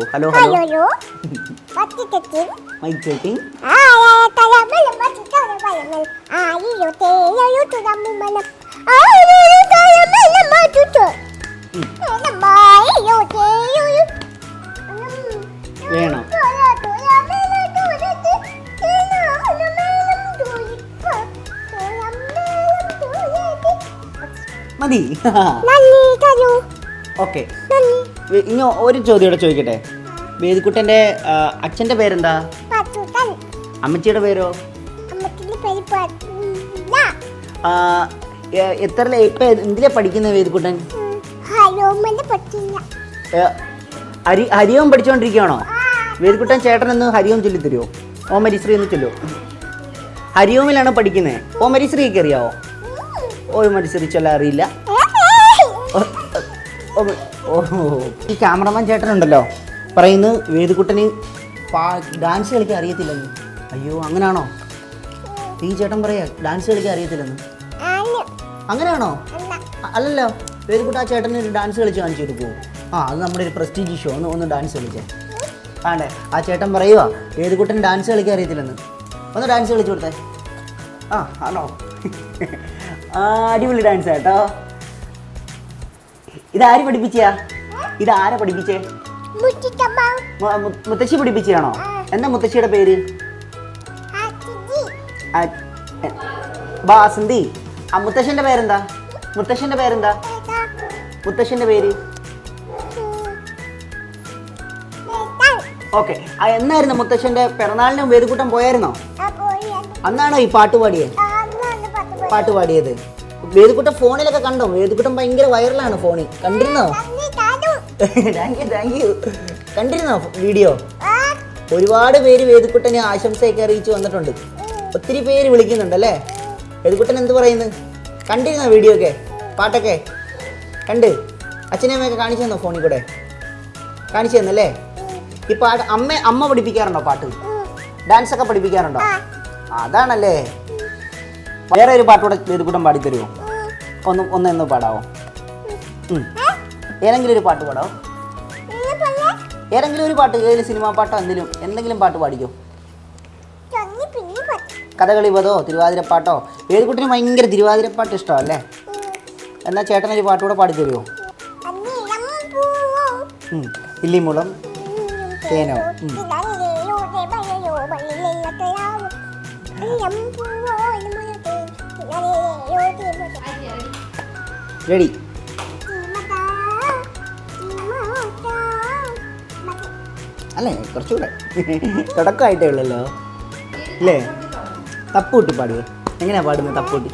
Hello. Mic checking. വേണം. മതി. Okay, ഇനി ഒരു ചോദ്യം കൂടെ ചോദിക്കട്ടെ. വേദിക്കുട്ടൻ്റെ അച്ഛൻ്റെ പേരെന്താ? അമ്മച്ചിയുടെ പേരോ? എത്ര ഇപ്പൊ എന്തിനാ പഠിക്കുന്ന വേദിക്കുട്ടൻ? ഹരിയോം പഠിച്ചുകൊണ്ടിരിക്കുകയാണോ? വേദിക്കുട്ടൻ ചേട്ടനൊന്ന് ഹരിയോം ചൊല്ലിത്തരുമോ? ഓം ഹരിശ്രീ ഒന്ന് ചൊല്ലോ. ഹരിയോമിലാണ് പഠിക്കുന്നത്. ഓം ഹരിശ്രീക്ക് അറിയാവോ? ഓം ഹരിശ്രീ ചൊല്ലാൻ അറിയില്ല. ഈ ക്യാമറമാൻ ചേട്ടനുണ്ടല്ലോ പറയുന്നത് വേദിക്കുട്ടന് ഡാൻസ് കളിക്കാൻ അറിയത്തില്ലെന്ന്. അയ്യോ, അങ്ങനെയാണോ? ഈ ചേട്ടൻ പറയാ ഡാൻസ് കളിക്കാൻ അറിയത്തില്ലെന്ന്. അങ്ങനെയാണോ? അല്ലല്ലോ, വേദിക്കുട്ട ആ ചേട്ടന് ഒരു ഡാൻസ് കളിച്ച് കാണിച്ചു കൊടുക്കുമോ? അത് നമ്മുടെ ഒരു പ്രസ്റ്റീജ് ഷോ. ഒന്ന് ഡാൻസ് കളിച്ചേ. ആണ്ടേ, ആ ചേട്ടൻ പറയുക വേദിക്കുട്ടൻ ഡാൻസ് കളിക്കാൻ അറിയത്തില്ലെന്ന്. ഒന്ന് ഡാൻസ് കളിച്ചു കൊടുത്തേ. ആണോ? അടിപൊളി ഡാൻസ് കേട്ടോ. ഇതാര് പഠിപ്പിച്ചാ? ഇതാരാ പഠിപ്പിച്ചേ? മുത്തശ്ശി പഠിപ്പിച്ചാണോ? എന്താ മുത്തശ്ശിയുടെ പേര്? ബാസന്തി. മുത്തശ്ശന്റെ പേരെന്താ? മുത്തശ്ശന്റെ പേര്? ഓക്കെ. എന്നായിരുന്നു മുത്തശ്ശന്റെ പിറന്നാളിന് വേദിക്കുട്ടൻ പോയായിരുന്നോ? അന്നാണോ ഈ പാട്ട് പാടിയത്? വേദിക്കുട്ടൻ ഫോണിലൊക്കെ കണ്ടോ? വേദിക്കുട്ടൻ ഭയങ്കര വൈറലാണ് ഫോണിൽ. കണ്ടിരുന്നോ? Thank you. കണ്ടിരുന്നോ വീഡിയോ? ഒരുപാട് പേര് വേദിക്കുട്ടന് ആശംസയൊക്കെ അറിയിച്ചു വന്നിട്ടുണ്ട്. ഒത്തിരി പേര് വിളിക്കുന്നുണ്ടല്ലേ. വേദിക്കുട്ടൻ എന്ത് പറയുന്നു? കണ്ടിരുന്നോ വീഡിയോ ഒക്കെ? പാട്ടൊക്കെ കണ്ട് അച്ഛനെ അമ്മയൊക്കെ കാണിച്ചു തന്നോ? ഫോണിൽ കൂടെ കാണിച്ചു തന്നല്ലേ? ഈ പാട്ട് അമ്മ പഠിപ്പിക്കാറുണ്ടോ? പാട്ട് ഡാൻസ് ഒക്കെ പഠിപ്പിക്കാറുണ്ടോ? അതാണല്ലേ. വേറെ ഒരു പാട്ടൂടെ വേദിക്കുട്ടൻ പാടിത്തരുമോ? ഒന്ന് പാടാവോ? ഏതെങ്കിലും ഒരു പാട്ട് പാടാവോ? ഏതെങ്കിലും ഒരു പാട്ട്, ഏതെങ്കിലും സിനിമാ പാട്ടോ എന്തെങ്കിലും പാട്ട് പാടിക്കോ. കഥകളി പദോ തിരുവാതിരപ്പാട്ടോ? വേദിക്കുട്ടിന് ഭയങ്കര തിരുവാതിരപ്പാട്ട് ഇഷ്ടമല്ലേ? എന്നാൽ ചേട്ടനൊരു പാട്ടുകൂടെ പാടിത്തരുമോ? ഇല്ലിമുളം തേനോ? റെഡി? അല്ലേ, കുറച്ചുകൂടെ തുടക്കമായിട്ടേ ഉള്ളല്ലോ അല്ലേ? തപ്പൂട്ടി പാടുക. എങ്ങനെയാ പാടുന്നത് തപ്പൂട്ടി?